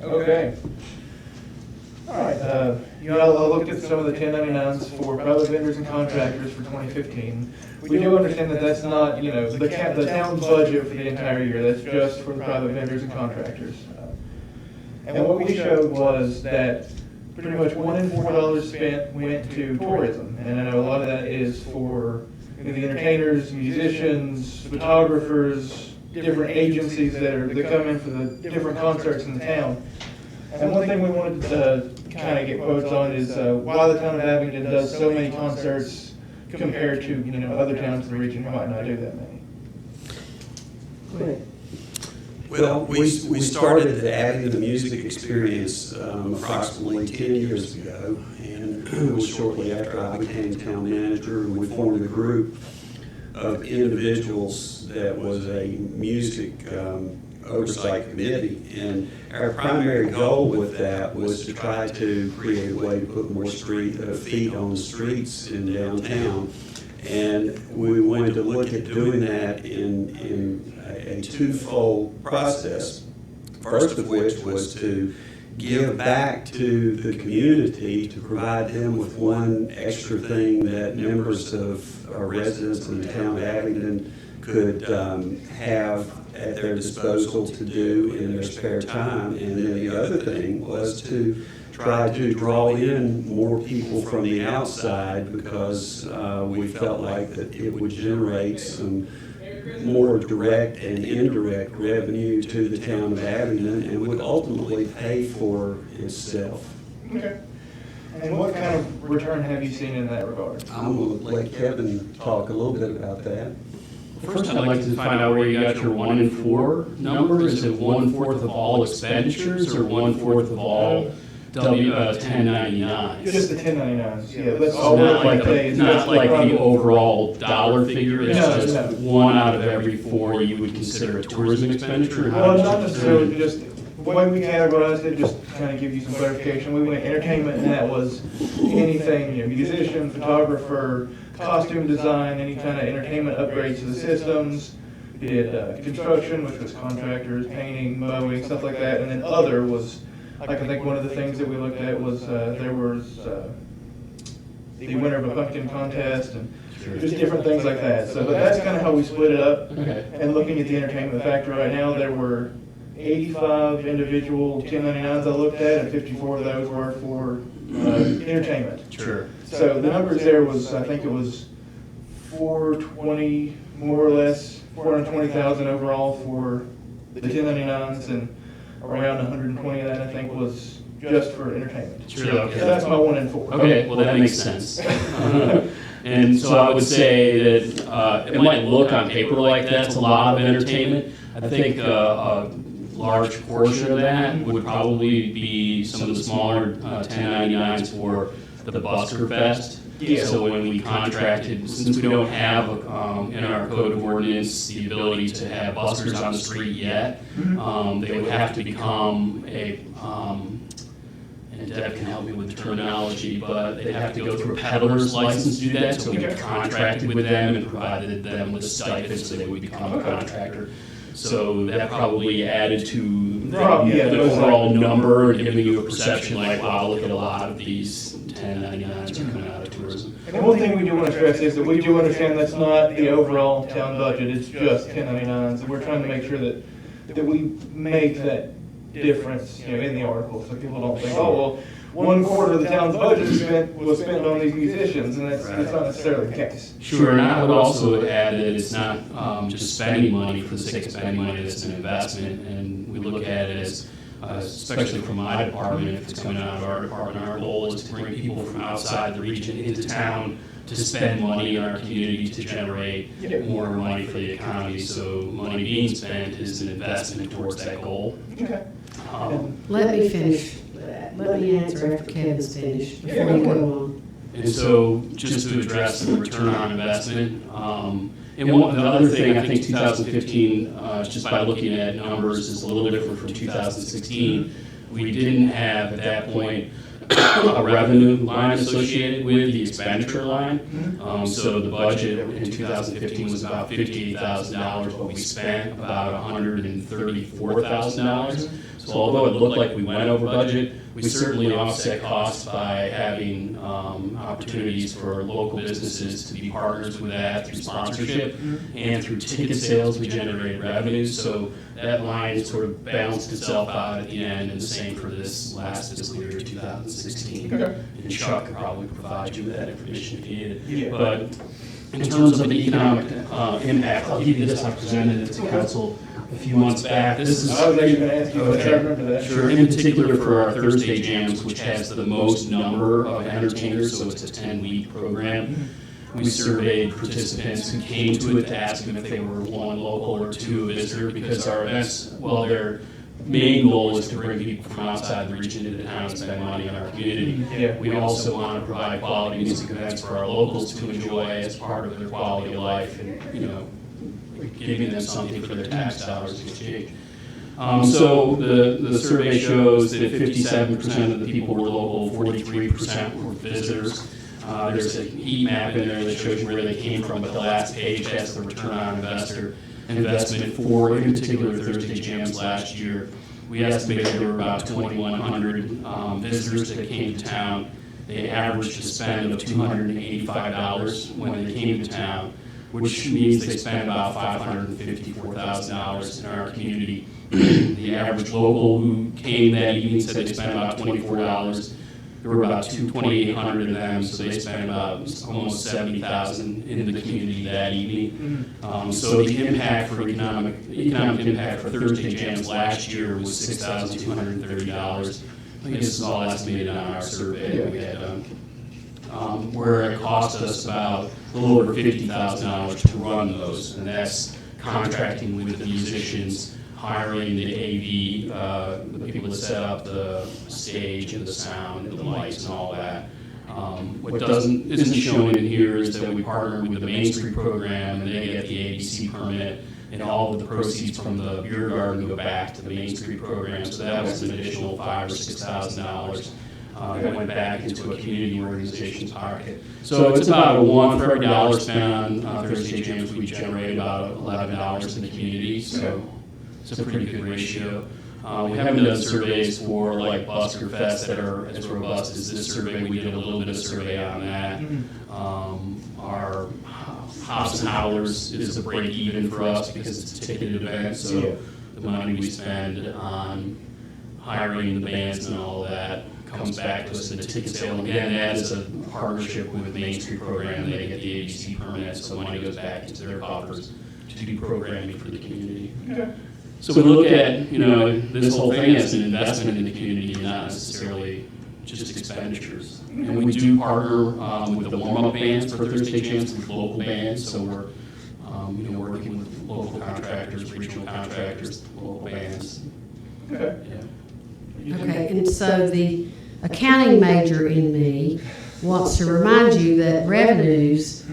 Okay. All right. You all looked at some of the 1099s for private vendors and contractors for 2015. We do understand that that's not, the town's budget for the entire year. That's just for the private vendors and contractors. And what we showed was that pretty much $1 in $4 spent went to tourism. And I know a lot of that is for the entertainers, musicians, photographers, different agencies that come in for the different concerts in the town. And one thing we wanted to kind of get quotes on is why the town of Abingdon does so many concerts compared to other towns in the region who might not do that many. Great. Well, we started the Abingdon Music Experience approximately 10 years ago, and it was shortly after I became town manager, and we formed a group of individuals that was a music oversight committee. And our primary goal with that was to try to create a way to put more feet on the streets in downtown. And we wanted to look at doing that in a twofold process. First of which was to give back to the community, to provide them with one extra thing that members of our residents in the town of Abingdon could have at their disposal to do in their spare time. And then the other thing was to try to draw in more people from the outside, because we felt like that it would generate some more direct and indirect revenue to the town of Abingdon and would ultimately pay for itself. Okay. And what kind of return have you seen in that regard? I'm going to let Kevin talk a little bit about that. First, I'd like to find out where you got your 1 in 4 number. Is it 1/4 of all expenditures or 1/4 of all 1099s? Just the 1099s, yeah. That's So all we're not like the overall dollar figure. It's No, just 1 out of every 4 you would consider a tourism expenditure. Well, not necessarily, just the way we categorized it, just to kind of give you some clarification. We went entertainment, and that was anything, musician, photographer, costume design, any kind of entertainment upgrades to the systems. We did construction, which was contractors, painting, mowing, stuff like that. And then other was, like I think one of the things that we looked at was there was the winner of a pumpkin contest and just different things like that. So that's kind of how we split it up. Okay. And looking at the entertainment factor right now, there were 85 individual 1099s I looked at, and 54 of those were for entertainment. Sure. So the numbers there was, I think it was 420, more or less, 420,000 overall for the 1099s, and around 120 of that I think was just for entertainment. Sure. Okay. So that's my 1 in 4. Okay, well that makes sense. And so I would say that it might look on paper like that's a lot of entertainment. I think a large portion of that would probably be some of the smaller 1099s for the Busker Fest. Yeah. So when we contracted, since we don't have in our code of ordinance the ability to have buskers on the street yet, they would have to become a and Deb can help me with the terminology, but they'd have to go through a peddler's license to do that, so we contracted with them and provided them with a stipend so they would become a contractor. So that probably added to the overall number, giving you a perception like, wow, look at a lot of these 1099s are coming out of tourism. And one thing we do want to stress is that we do understand that's not the overall town budget, it's just 1099s, and we're trying to make sure that we make that difference, in the article, so people don't think, oh, well, 1/4 of the town's budget was spent on these musicians, and that's not necessarily the case. Sure, and I would also add that it's not just spending money for the sake of spending money, it's an investment, and we look at it as, especially from my department, if it's coming out of our department, our goal is to bring people from outside the region into town to spend money in our community to generate more money for the economy. So money being spent is an investment towards that goal. Okay. Let me finish. Let me answer after Kevin's finished before you go on. And so just to address the return on investment, and the other thing, I think 2015, just by looking at numbers, is a little different from 2016. We didn't have at that point a revenue line associated with the expenditure line. So the budget in 2015 was about $58,000, but we spent about $134,000. So although it looked like we went over budget, we certainly offset costs by having opportunities for local businesses to be partners with that through sponsorship and through ticket sales. We generated revenues, so that line sort of balanced itself out at the end, and the same for this last fiscal year, 2016. Okay. And Chuck could probably provide you with that information if you need it. Yeah. But in terms of the economic impact, I'll give you this. I presented it to council a few months back. This is I was actually going to ask you, but I remember that. Sure. In particular for our Thursday jams, which has the most number of entertainers, so it's a 10-week program. We surveyed participants who came to it to ask them if they were one local or two visitor, because our events, well, their main goal is to bring people from outside the region into town and spend money on our community. Yeah. We also want to provide quality music events for our locals to enjoy as part of their quality of life, and, you know, giving them something for their tax dollars in exchange. So the survey shows that 57% of the people were local, 43% were visitors. There's a heat map in there that shows you where they came from, but the last page has the return on investment for, in particular, Thursday jams last year. We estimated there were about 2,100 visitors that came to town. They averaged a spend of $285 when they came to town, which means they spent about $554,000 in our community. The average local who came that evening said they spent about $24. There were about 2,800 of them, so they spent about almost $70,000 in the community that evening. So the impact for economic impact for Thursday jams last year was $6,230. I think this is all estimated on our survey that we had done. Where it cost us about a little over $50,000 to run those, and that's contracting with the musicians, hiring the AV, the people that set up the stage and the sound and the lights and all that. What isn't shown in here is that we partner with the Main Street program, and they get the ABC permit, and all of the proceeds from the beer garden go back to the Main Street program. So that was an additional $5,000 or $6,000. That went back into a community organization's pocket. So it's about a $1 for every dollar spent on Thursday jams. We generate about $11 in the community, so it's a pretty good ratio. We haven't done surveys for like Busker Fest that are as robust as this survey. We did a little bit of survey on that. Our Hops and Howlers is a break even for us because it's a ticketed event, so the money we spend on hiring the bands and all of that comes back to us in a ticket sale. Again, that is a partnership with the Main Street program. They get the ABC permit, so money goes back into their coffers to do programming for the community. Okay. So we look at, you know, this whole thing as an investment in the community, not necessarily just expenditures. And we do partner with the warm-up bands for Thursday jams with local bands, so we're you know, working with local contractors, regional contractors, local bands. Okay. Yeah. Okay, and so the accounting major in me wants to remind you that revenues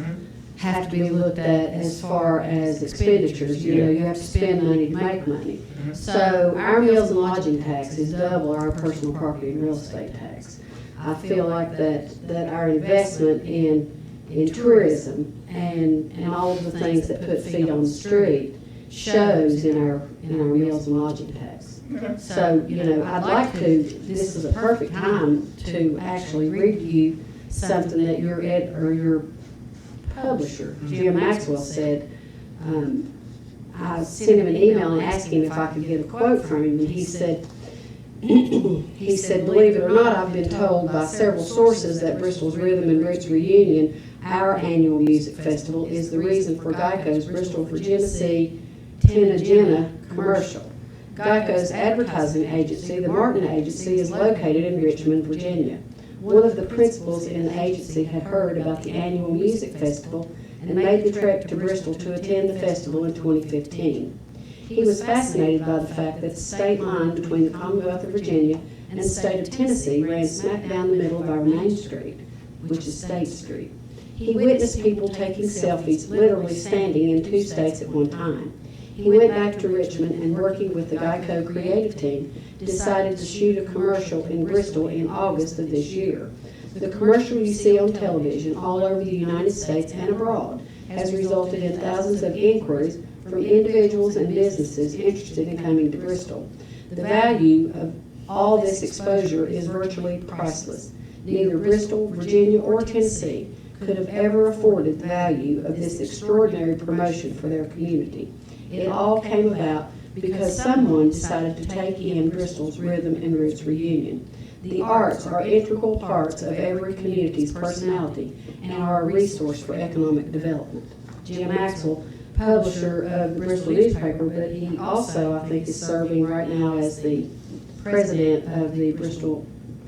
have to be looked at as far as expenditures. You know, you have to spend money to make money. So our meals and lodging tax is double our personal property and real estate tax. I feel like that our investment in tourism and all of the things that put feet on the street shows in our meals and lodging tax. So, you know, I'd like to, this is a perfect time to actually read you something that your publisher, Jim Maxwell, said. I sent him an email and asked him if I could get a quote from him, and he said, believe it or not, I've been told by several sources that Bristol's Rhythm and Roots Reunion, our annual music festival, is the reason for Geico's Bristol for Genesee Tenagena commercial. Geico's advertising agency, the Martin Agency, is located in Richmond, Virginia. One of the principals in the agency had heard about the annual music festival and made the trek to Bristol to attend the festival in 2015. He was fascinated by the fact that the state line between the Commonwealth of Virginia and the state of Tennessee ran smack down the middle of our main street, which is State Street. He witnessed people taking selfies, literally standing in two states at one time. He went back to Richmond and, working with the Geico creative team, decided to shoot a commercial in Bristol in August of this year. The commercial you see on television all over the United States and abroad has resulted in thousands of inquiries from individuals and businesses interested in coming to Bristol. The value of all this exposure is virtually priceless. Neither Bristol, Virginia, or Tennessee could have ever afforded the value of this extraordinary promotion for their community. It all came about because someone decided to take in Bristol's Rhythm and Roots reunion. The arts are integral parts of every community's personality and are a resource for economic development. Jim Maxwell, publisher of the Bristol newspaper, but he also, I think, is serving right now as the president of the Bristol,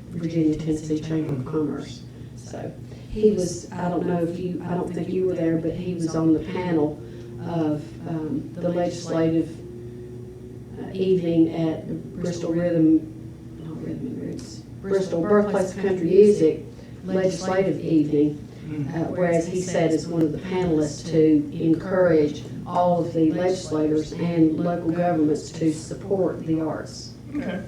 Virginia, Tennessee Chamber of Commerce. So he was, I don't think you were there, but he was on the panel of the legislative evening at Bristol Bristol Birthplace of Country Music legislative evening, whereas he sat as one of the panelists to encourage all of the legislators and local governments to support the arts. Okay.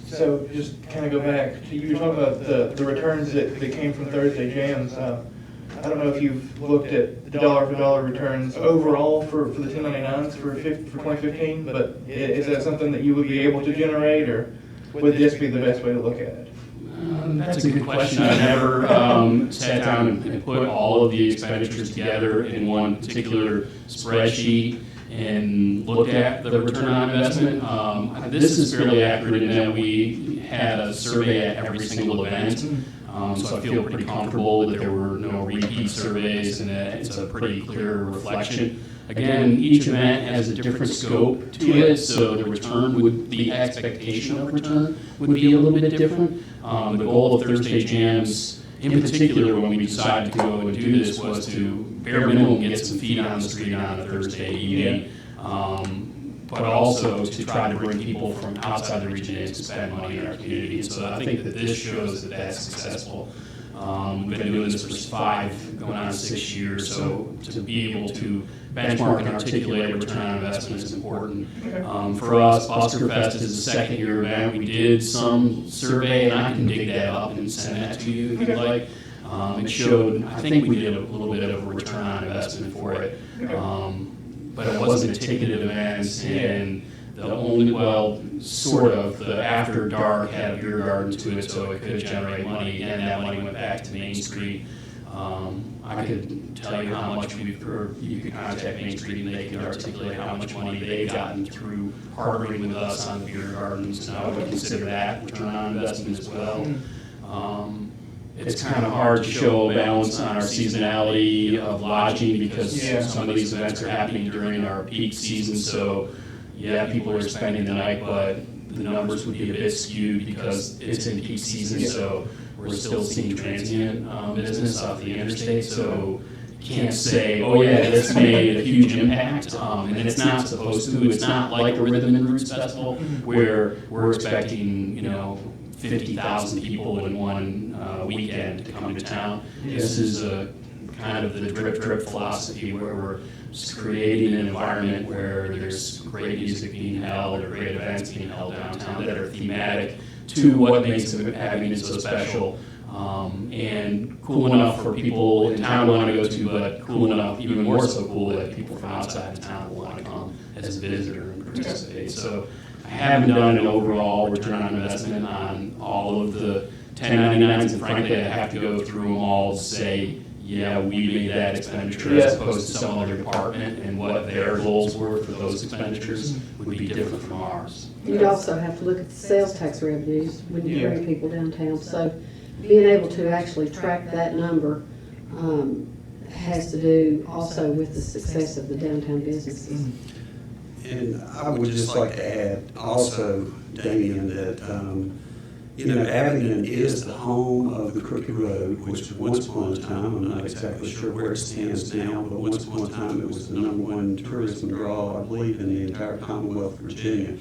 So just kind of go back to, you were talking about the returns that came from Thursday Jams. I don't know if you've looked at the dollar-for-dollar returns overall for the 1099s for 2015, but is that something that you would be able to generate, or would this be the best way to look at it? That's a good question. I never sat down and put all of the expenditures together in one particular spreadsheet and looked at the return on investment. This is fairly accurate in that we had a survey at every single event. So I feel pretty comfortable that there were no repeat surveys and that it's a pretty clear reflection. Again, each event has a different scope to it, so the expectation of return would be a little bit different. The goal of Thursday Jams, in particular, when we decided to go and do this, was to bare minimum get some feet on the street on a Thursday evening, but also to try to bring people from outside the region in to spend money in our community. So I think that this shows that that's successful. We've been doing this for 5, going on 6 years, so to be able to benchmark and articulate a return on investment is important. For us, Busker Fest is a second-year event. We did some survey, and I can dig that up and send that to you if you'd like. It showed, I think we did a little bit of a return on investment for it, but it wasn't a ticketed event, and the only, the After Dark had a beer garden to it, so it could generate money, and that money went back to Main Street. I could tell you how much you could contact Main Street and they could articulate how much money they've gotten through partnering with us on beer gardens, and I would consider that return on investment as well. It's kind of hard to show a balance on our seasonality of lodging because some of these events are happening during our peak season, so people are spending the night, but the numbers would be a bit skewed because it's in peak season, so we're still seeing transient business off the interstate, so you can't say, oh yeah, this made a huge impact, and it's not supposed to. It's not like a Rhythm and Roots Festival where we're expecting, 50,000 people in one weekend to come to town. This is a kind of the drip philosophy where we're just creating an environment where there's great music being held or great events being held downtown that are thematic to what makes Abingdon so special, and cool enough for people in town to want to go to, but cool enough, even more so cool, that people from outside the town will want to come as a visitor and participate. So I haven't done an overall return on investment on all of the 1099s, and frankly, I have to go through them all to say, we made that expenditure as opposed to some other department, and what their goals were for those expenditures would be different from ours. You'd also have to look at the sales tax revenues when you bring people downtown. So being able to actually track that number has to do also with the success of the downtown businesses. And I would just like to add also, Damean, that Abingdon is the home of the Crooked Road, which once upon a time, I'm not exactly sure where it stands now, but once upon a time it was the #1 tourism draw, I believe, in the entire Commonwealth of Virginia.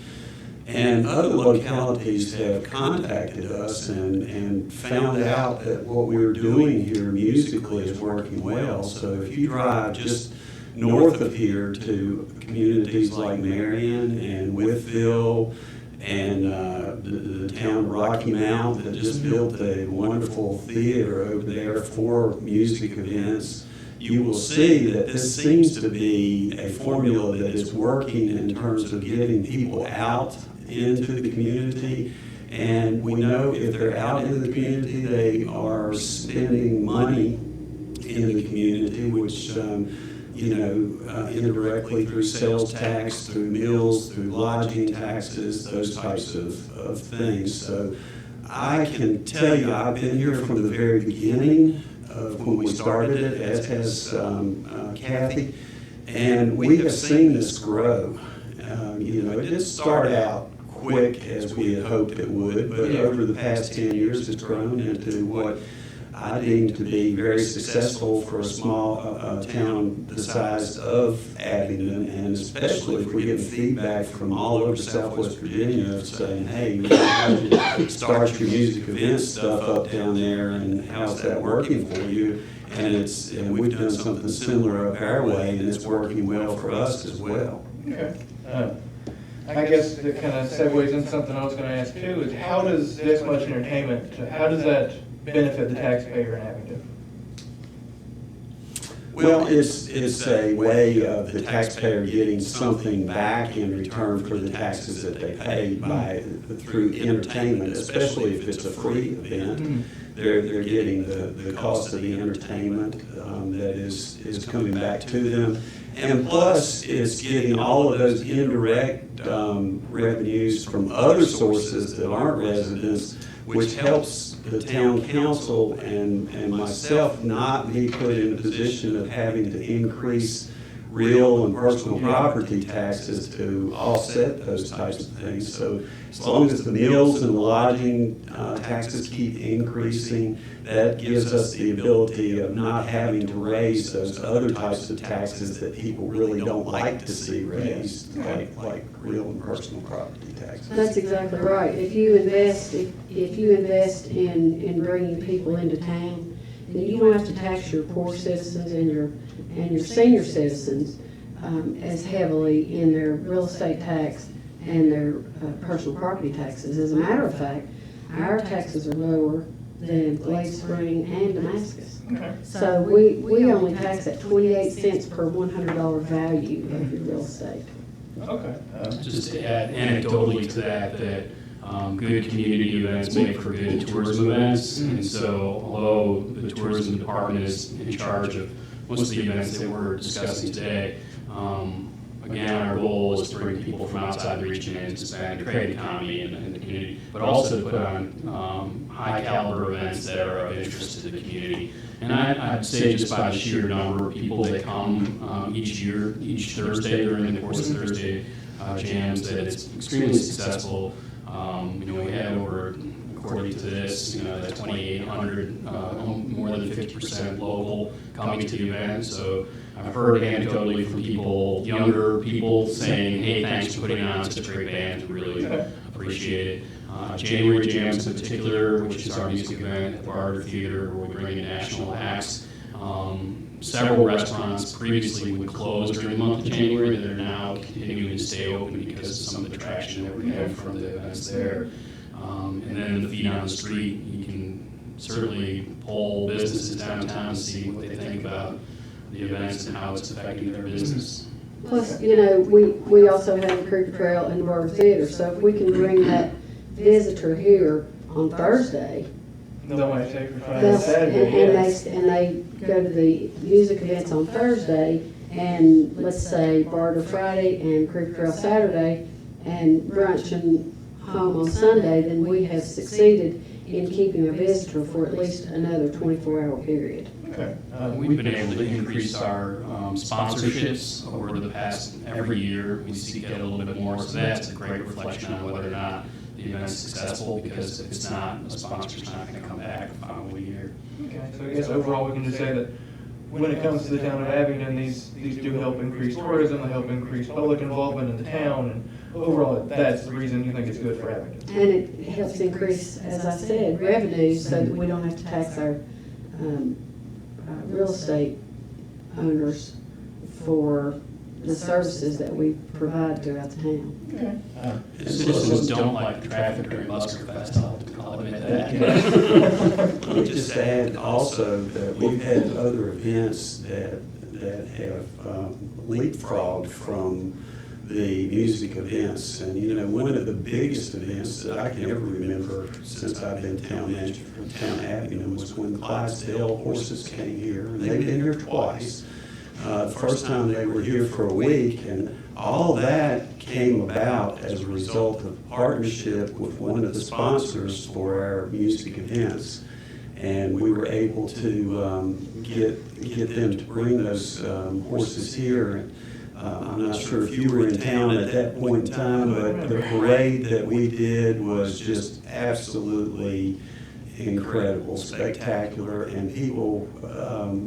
And other localities have contacted us and found out that what we were doing here musically is working well. So if you drive just north of here to communities like Marion and Wytheville and the town of Rocky Mount that just built a wonderful theater over there for music events, you will see that this seems to be a formula that is working in terms of getting people out into the community. And we know if they're out in the community, they are spending money in the community, which, indirectly through sales tax, through meals, through lodging taxes, those types of things. So I can tell you, I've been here from the very beginning of when we started it, as has Cathy, and we have seen this grow. It didn't start out quick as we had hoped it would, but over the past 10 years it's grown into what I deem to be very successful for a small town the size of Abingdon, and especially if we're getting feedback from all over Southwest Virginia saying, hey, you start your music event stuff up down there, and how's that working for you? And we've done something similar up our way, and it's working well for us as well. Okay. I guess it kind of segues into something I was going to ask too, is how does this much entertainment, how does that benefit the taxpayer in Abingdon? Well, it's a way of the taxpayer getting something back in return for the taxes that they pay through entertainment, especially if it's a free event. They're getting the cost of the entertainment that is coming back to them. And plus, it's getting all of those indirect revenues from other sources that aren't residents, which helps the town council and myself not be put in a position of having to increase real and personal property taxes to offset those types of things. So as long as the meals and the lodging taxes keep increasing, that gives us the ability of not having to raise those other types of taxes that people really don't like to see raised, like real and personal property taxes. That's exactly right. If you invest in bringing people into town, then you don't have to tax your poor citizens and your senior citizens as heavily in their real estate tax and their personal property taxes. As a matter of fact, our taxes are lower than Glade Spring and Damascus. Okay. So we only tax at 28 cents per $100 value of your real estate. Okay. Just to add anecdotally to that good community events make for good tourism events. And so although the tourism department is in charge of most of the events that we're discussing today, again, our goal is to bring people from outside the region in to expand the trade economy in the community, but also to put on high caliber events that are of interest to the community. And I'd say just by the sheer number of people that come each year, each Thursday during the course of Thursday jams, that it's extremely successful. We had over, according to this, that 2,800, more than 50% local coming to the event. So I've heard anecdotally from people, younger people, saying, hey, thanks for putting on such a great band, we really appreciate it. January Jams in particular, which is our music event at the Barter Theater, where we bring in national acts. Several restaurants previously would close during the month of January that are now continuing to stay open because of some of the traction that we have from the events there. And then the feet on the street, you can certainly poll businesses downtown and see what they think about the events and how it's affecting their business. Plus, we also have the Creek Trail and the Barber Theater, so if we can bring that visitor here on Thursday, They'll might stay for Friday and Saturday. and they go to the music events on Thursday, and let's say Barter Friday and Creek Trail Saturday, and brunch and home on Sunday, then we have succeeded in keeping a visitor for at least another 24-hour period. Okay. We've been able to increase our sponsorships over the past every year. We seek to get a little bit more, so that's a great reflection on whether or not the event's successful, because if it's not, a sponsor's not going to come back the following year. Okay, so I guess overall we can just say that when it comes to the town of Abingdon, these do help increase tourism, they help increase public involvement in the town, and overall that's the reason you think it's good for Abingdon. And it helps increase, as I said, revenues so that we don't have to tax our real estate owners for the services that we provide throughout the town. Okay. Citizens don't like the traffic during Busker Fest, I'll I'll admit that. Let me just add also that we've had other events that have leapfrogged from the music events. And, you know, one of the biggest events that I can ever remember since I've been town manager for the town of Abingdon was when Clydesdale horses came here. And they've been here twice. The first time they were here for a week, and all that came about as a result of partnership with one of the sponsors for our music events. And we were able to get them to bring those horses here. I'm not sure if you were in town at that point in time, but the parade that we did was just absolutely incredible, spectacular, and people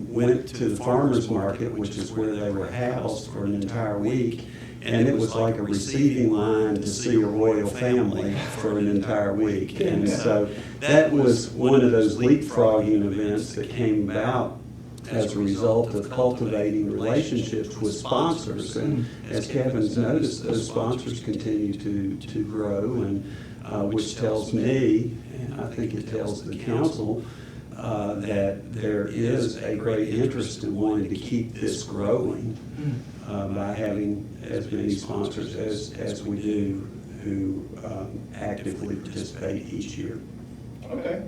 went to the farmers market, which is where they were housed for an entire week, and it was like a receiving line to see a royal family for an entire week. And so that was one of those leapfrogging events that came about as a result of cultivating relationships with sponsors. And as Kevin's noticed, those sponsors continue to grow, and which tells me, and I think it tells the council, that there is a great interest in wanting to keep this growing by having as many sponsors as we do who actively participate each year. Okay.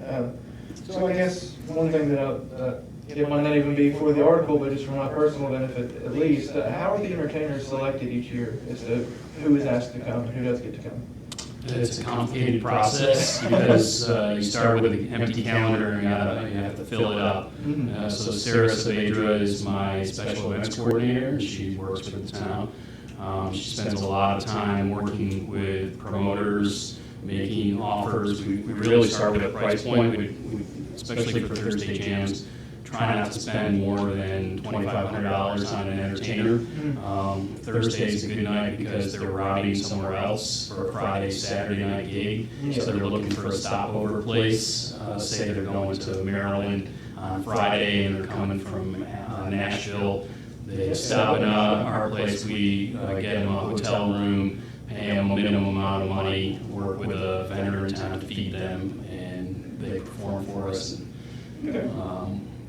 So I guess one thing that it might not even be for the article, but just for my personal benefit at least, how are the entertainers selected each year as to who is asked to come and who does get to come? It's a complicated process because you start with an empty calendar and you have to fill it up. So Sarah Saavedra is my special events coordinator, and she works for the town. She spends a lot of time working with promoters, making offers. We really start with a price point, especially for Thursday jams. Try not to spend more than $2,500 on an entertainer. Thursday's a good night because they're routing somewhere else for a Friday, Saturday night gig. So they're looking for a stopover place. Say they're going to Maryland on Friday and they're coming from Nashville. They stop in our place. We get them a hotel room, pay them a minimum amount of money, work with a vendor in town to feed them, and they perform for us.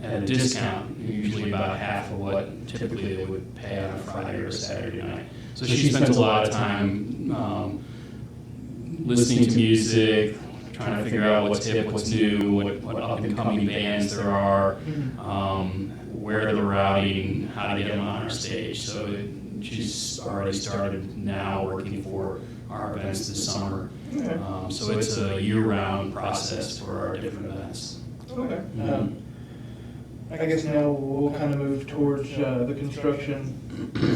At a discount, usually about half of what typically they would pay on a Friday or a Saturday night. So she spends a lot of time listening to music, trying to figure out what's hip, what's new, what up-and-coming bands there are, where they're routing, how to get them on our stage. So she's already started now working for our events this summer. So it's a year-round process for our different events. Okay. I guess now we'll kind of move towards the construction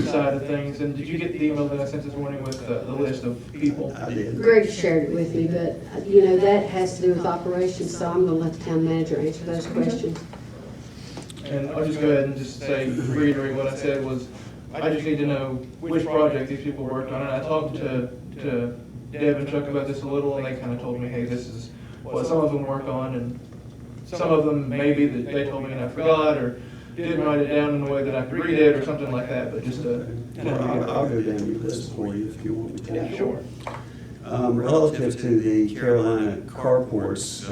side of things. And did you get the email that I sent this morning with the list of people? I did. Greg shared it with me, but, you know, that has to do with operations, so I'm going to let the town manager answer those questions. And I'll just go ahead and just say, reiterate what I said was, I just need to know which project these people worked on. And I talked to Deb and Chuck about this a little, and they kind of told me, hey, this is what some of them work on, and some of them maybe that they told me and I forgot, or didn't write it down in a way that I could read it, or something like that, but just to kind of I'll go down your list for you if you want me to. yeah, sure. Relative to the Carolina carports,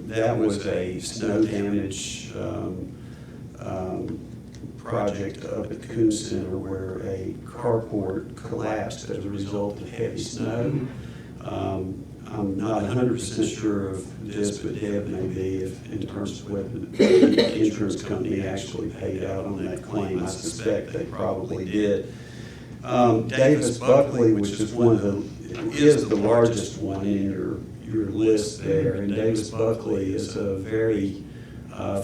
that was a snow damage project up at the Coon Center where a carport collapsed as a result of heavy snow. I'm not 100% sure of this, but Deb may be in terms of whether the insurance company actually paid out on that claim. I suspect they probably did. Davis Buckley, which is is the largest one in your list there, and Davis Buckley is a very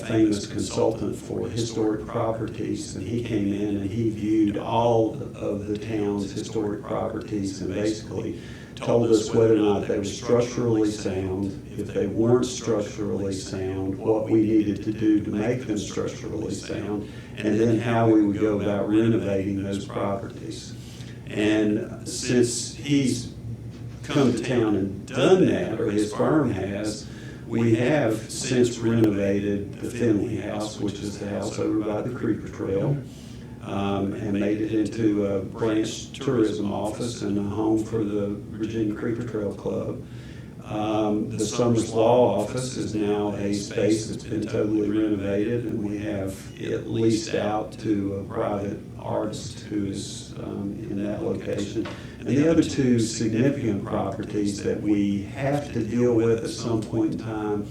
famous consultant for historic properties, and he came in and he viewed all of the town's historic properties and basically told us whether or not they were structurally sound, if they weren't structurally sound, what we needed to do to make them structurally sound, and then how we would go about renovating those properties. And since he's come to town and done that, or his firm has, we have since renovated the Finley House, which is the house over by the Creeper Trail, and made it into a branch tourism office and a home for the Virginia Creeper Trail Club. The Summers Law Office is now a space that's been totally renovated, and we have it leased out to a private artist who is in that location. And the other two significant properties that we have to deal with at some point in time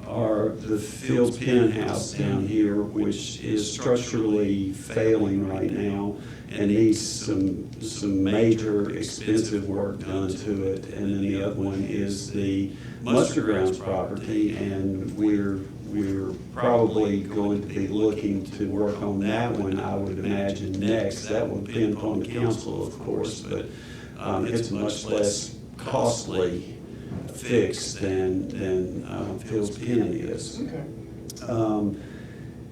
are the Fields Pen House down here, which is structurally failing right now and needs some major expensive work done to it. And then the other one is the Muster Grounds property, and we're probably going to be looking to work on that one, I would imagine, next. That will depend upon the council, of course, but it's much less costly fix than Fields Pen is. Okay.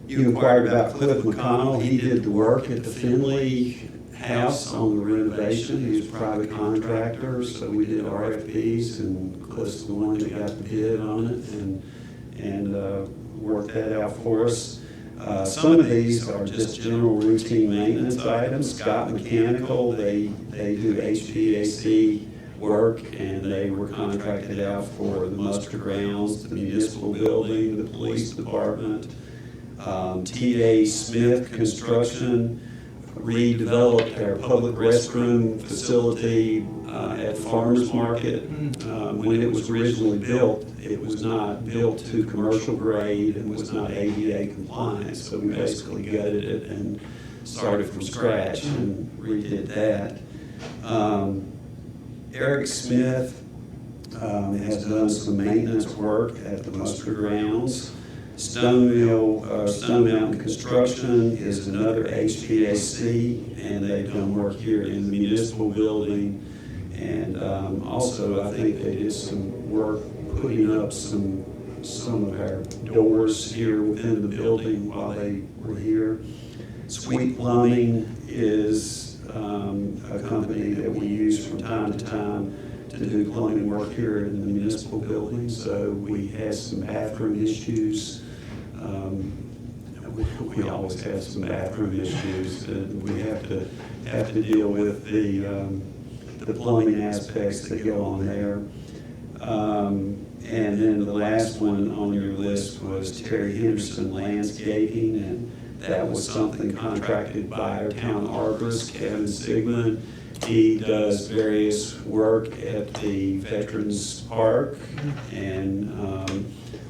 You inquired about Cliff McConnell. He did the work at the Finley House on the renovation. He was a private contractor, so we did RFPs, and Cliff's the one that got the bid on it and worked that out for us. Some of these are just general routine maintenance items. Scott Mechanical, they do HVAC work, and they were contracted out for the Muster Grounds, the municipal building, the police department. T.A. Smith Construction redeveloped our public restroom facility at the farmers market. When it was originally built, it was not built to commercial grade and was not ADA compliant, so we basically gutted it and started from scratch and redid that. Eric Smith has done some maintenance work at the Muster Grounds. Stone Mountain Construction is another HVAC, and they've done work here in the municipal building. And also, I think they did some work putting up some of our doors here within the building while they were here. Sweet Plumbing is a company that we use from time to time to do plumbing work here in the municipal building. So we had some bathroom issues. We always have some bathroom issues, and we have to deal with the plumbing aspects that go on there. And then the last one on your list was Terry Henderson Landscaping, and that was something contracted by our town arborist, Kevin Sigmund. He does various work at the Veterans Park, and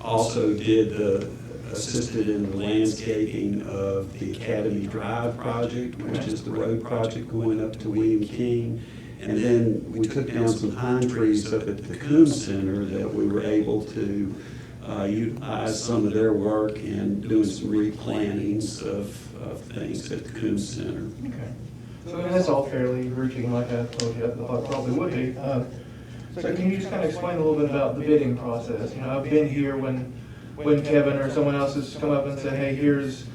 also assisted in the landscaping of the Academy Drive project, which is the road project going up to William King. And then we took down some pine trees up at the Coombs Center that we were able to utilize some of their work and doing some replantings of things at the Coombs Center. Okay. So that's all fairly routine, like I told you, I thought it probably would be. So can you just kind of explain a little bit about the bidding process? You know, I've been here when Kevin or someone else has come up and said, hey, here's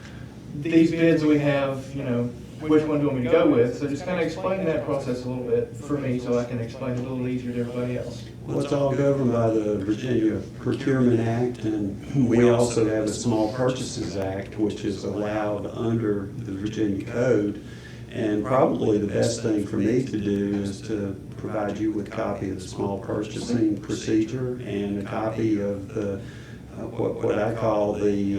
these bids we have, you know, which one do you want me to go with? So just kind of explain that process a little bit for me so I can explain it a little easier to everybody else. Well, it's all governed by the Virginia Procurement Act, and we also have a Small Purchases Act, which is allowed under the Virginia Code. And probably the best thing for me to do is to provide you with a copy of the Small Purchasing Procedure and a copy of the what I call the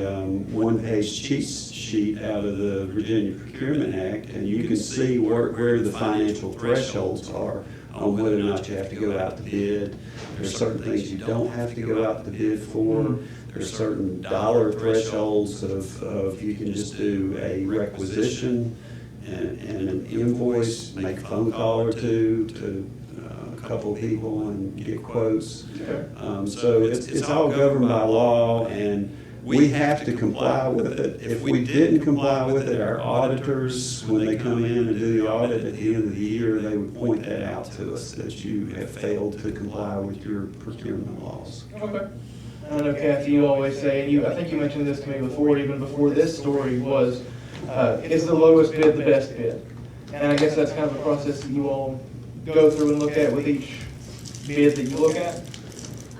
one-page cheat sheet out of the Virginia Procurement Act, and you can see where the financial thresholds are on whether or not you have to go out to bid. There's certain things you don't have to go out to bid for. There's certain dollar thresholds of you can just do a requisition and an invoice, make a phone call or two to a couple of people and get quotes. So it's all governed by law, and we have to comply with it. If we didn't comply with it, our auditors, when they come in and do the audit at the end of the year, they would point that out to us, that you have failed to comply with your procurement laws. Okay. I know, Kathy, you always say, and I think you mentioned this to me before, even before this story was, is the lowest bid the best bid? And I guess that's kind of a process that you all go through and look at with each bid that you look at?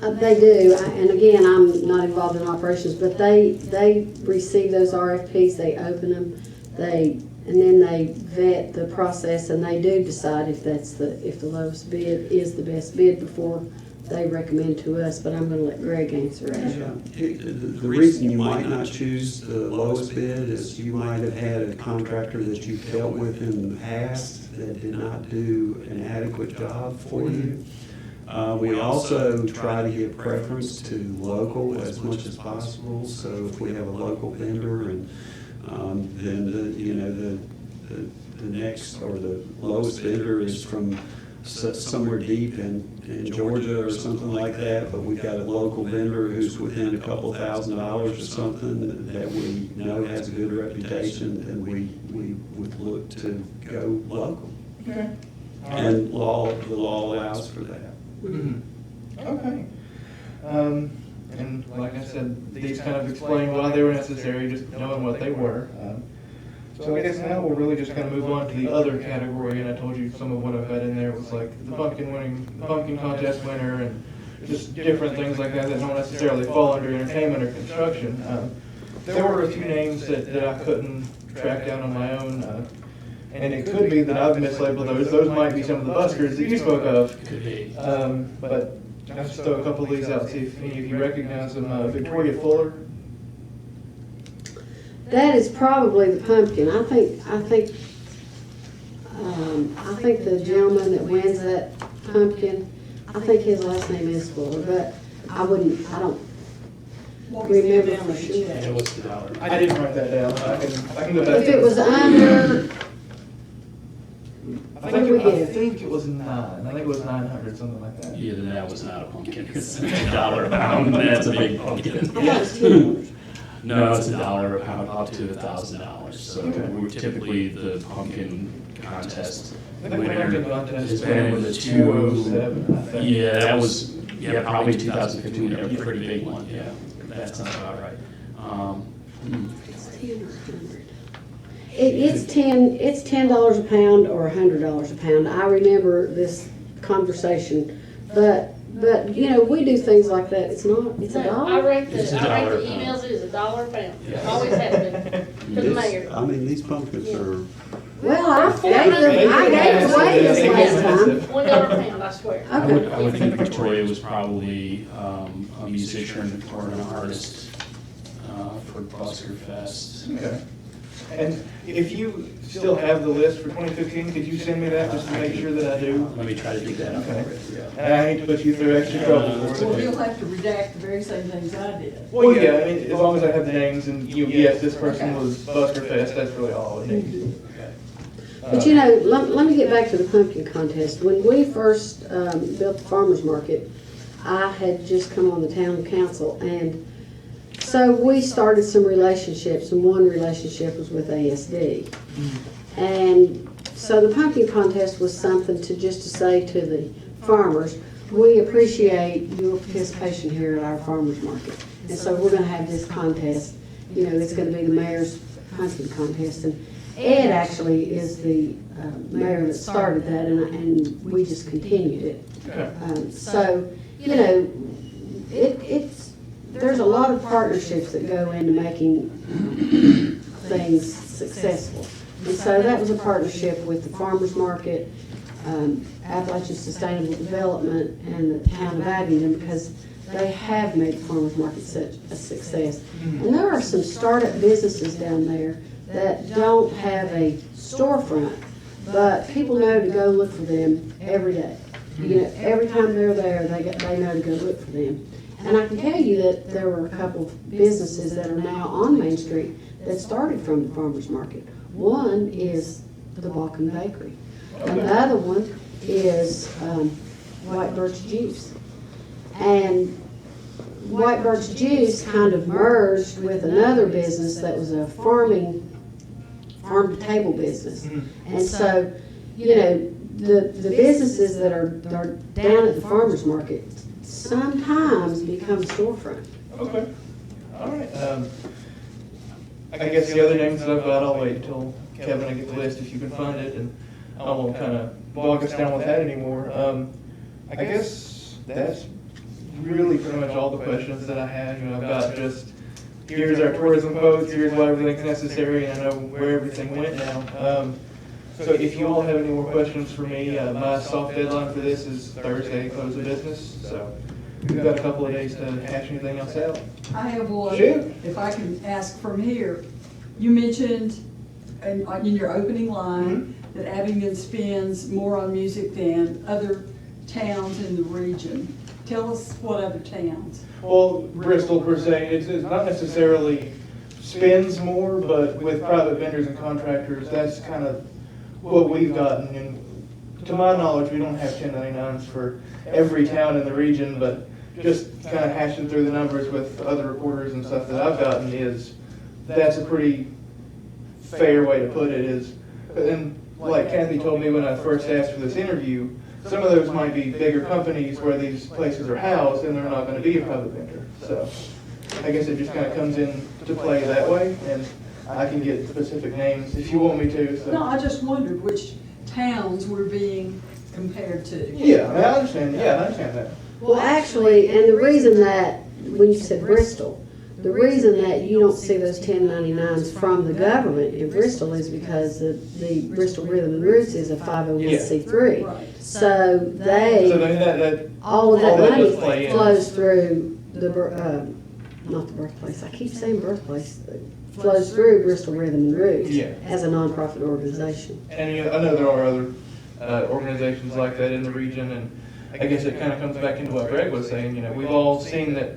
They do, and again, I'm not involved in operations, but they receive those RFPs, they open them, and then they vet the process, and they do decide if the lowest bid is the best bid before they recommend to us, but I'm gonna let Greg answer that. The reason you might not choose the lowest bid is you might have had a contractor that you've dealt with in the past that did not do an adequate job for you. We also try to give preference to local as much as possible. So if we have a local vendor and then the next or the lowest bidder is from somewhere deep in Georgia or something like that, but we've got a local vendor who's within a couple $1,000s or something that we know has a good reputation, then we would look to go local. Okay. And the law allows for that. Okay. And like I said, these kind of explain why they were necessary, just knowing what they were. So I guess now we'll really just kind of move on to the other category, and I told you some of what I've had in there was like the pumpkin contest winner, and just different things like that that don't necessarily fall under entertainment or construction. There were a few names that I couldn't track down on my own, and it could be that I've mislabeled those. Those might be some of the buskers that you spoke of. Could be. But I'll just throw a couple of these out, see if any of you recognize them. Victoria Fuller. That is probably the pumpkin. I think the gentleman that wins that pumpkin, I think his last name is Fuller, but I don't remember for sure. And what's the dollar? I didn't write that down. I can go back. If it was under, I what did we give? think it was 9. I think it was 900, something like that. Either that was not a pumpkin, it's $1 a pound, that's a big pumpkin. I thought it was $10. No, it's $1 a pound, up to $1,000. So we're typically the pumpkin contest I think the pumpkin winner contest has been in the 207, I think. Yeah, that was, probably 2015, a pretty big one, yeah. That sounds about right. It's 10 or 100. It's $10 a pound or $100 a pound. I remember this conversation, but we do things like that. It's a I dollar. rate It's the $1 a pound. emails, it is $1 a pound. Yeah. Always has been, for the mayor. I mean, these pumpkins are, Well, I gave away this last time. $1 a pound, I swear. I Okay. would think Victoria was probably a musician or an artist for Busker Fest. Okay. And if you still have the list for 2015, could you send me that just to make sure that I do? Let me try to dig that up. Okay. Yeah. And I hate to put you through extra trouble for Well, it. you'll have to redact the very same things I did. Well, yeah, I mean, as long as I have the names and, yes, this person was Busker Fest, that's really all I need. But let me get back to the pumpkin contest. When we first built the farmer's market, I had just come on the town council, and so we started some relationships, and one relationship was with ASD. And so the pumpkin contest was something to say to the farmers, we appreciate your participation here at our farmer's market. And so we're gonna have this contest, it's gonna be the mayor's pumpkin contest. And Ed actually is the mayor that started that, and we just continued it. So, there's a lot of partnerships that go into making things successful. And so that was a partnership with the farmer's market, Appalachian Sustainable Development, and the town of Abingdon, because they have made the farmer's market such a success. And there are some startup businesses down there that don't have a storefront, but people know to go look for them every day. Every time they're there, they know to go look for them. And I can tell you that there were a couple of businesses that are now on Main Street that started from the farmer's market. One is the Balkan Bakery. Another one is White Birch Juice. And White Birch Juice kind of merged with another business that was a farm-to-table business. And so, the businesses that are down at the farmer's market sometimes become a storefront. Okay. All right. I guess the other names that I've got, I'll wait until Kevin and get the list if you can find it, and I won't kind of bog us down with that anymore. I guess that's really pretty much all the questions that I had. I've got just, here's our tourism quotes, here's why everything's necessary, and I know where everything went now. So if you all have any more questions for me, my soft deadline for this is Thursday, close of business. So we've got a couple of days to hash anything else out. I have one. Shoot. If I can ask from here, you mentioned in your opening line that Abingdon spends more on music than other towns in the region. Tell us what other towns. Well, Bristol per se, it's not necessarily spends more, but with private vendors and contractors, that's kind of what we've gotten. And to my knowledge, we don't have 1099s for every town in the region, but just kind of hashing through the numbers with other reporters and stuff that I've gotten is, that's a pretty fair way to put it is, and like Cathy told me when I first asked for this interview, some of those might be bigger companies where these places are housed and they're not going to be a private vendor. So I guess it just kind of comes into play that way, and I can get specific names if you want me to. So. No, I just wondered which towns were being compared to. Yeah, I understand. Yeah, I understand that. Well, actually, and the reason that, when you said Bristol, the reason that you don't see those 1099s from the government in Bristol is because the Bristol Rhythm and Roots is a 501c3. Right. So they, So that all of that all that money does play in. flows through not the birthplace, I keep saying birthplace, flows through Bristol Rhythm and Roots Yeah. as a nonprofit organization. And I know there are other organizations like that in the region, and I guess it kind of comes back into what Greg was saying. We've all seen that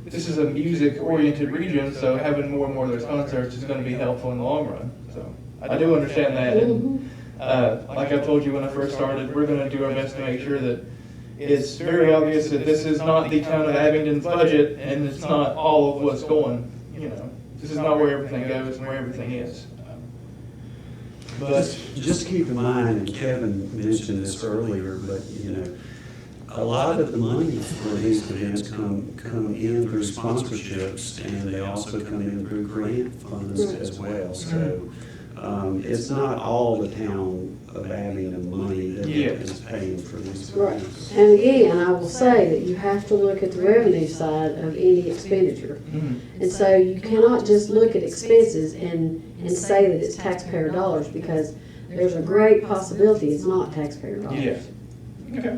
this is a music-oriented region, so having more and more of those concerts is going to be helpful in the long run. So I do understand that, and like I told you when I first started, we're going to do our best to make sure that it's very obvious that this is not the town of Abingdon's budget, and it's not all of what's going. This is not where everything goes and where everything is. But Just keep in mind, and Kevin mentioned this earlier, but, a lot of the money for these events come in through sponsorships, and they also come in through grant funds as well. So it's not all the town of Abingdon money that is paying for these Right. events. And again, I will say that you have to look at the revenue side of any expenditure. And so you cannot just look at expenses and say that it's taxpayer dollars, because there's a great possibility it's not taxpayer dollars. yeah. Okay.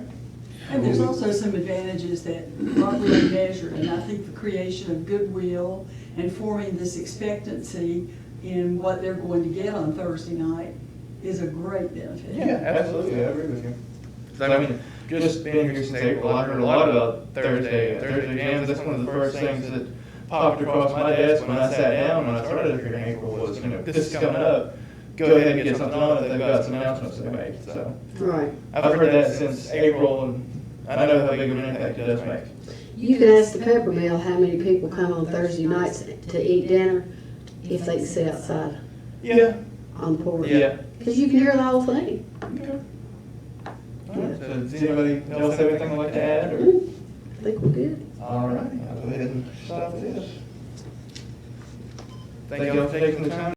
And there's also some advantages that aren't really measured, and I think the creation of goodwill and forming this expectancy in what they're going to get on Thursday night is a great benefit. Yeah, absolutely, I agree with you. I mean, just being here since April, I've heard a lot about Thursday jams. That's one of the first things that popped across my desk when I sat down when I started here in April was, this is coming up. Go ahead and get something on it. They've got some announcements they made. So Right. I've heard that since April, and I know how big of an impact it does make. You can ask the Pepper Mill how many people come on Thursday nights to eat dinner if they can sit outside Yeah. on the porch. Yeah. Because you can hear the whole thing. Okay. All right. So does anybody else have anything they'd like to add? Or? I think we're good. All right. I'll go ahead and stop this. Thank you all for taking the time.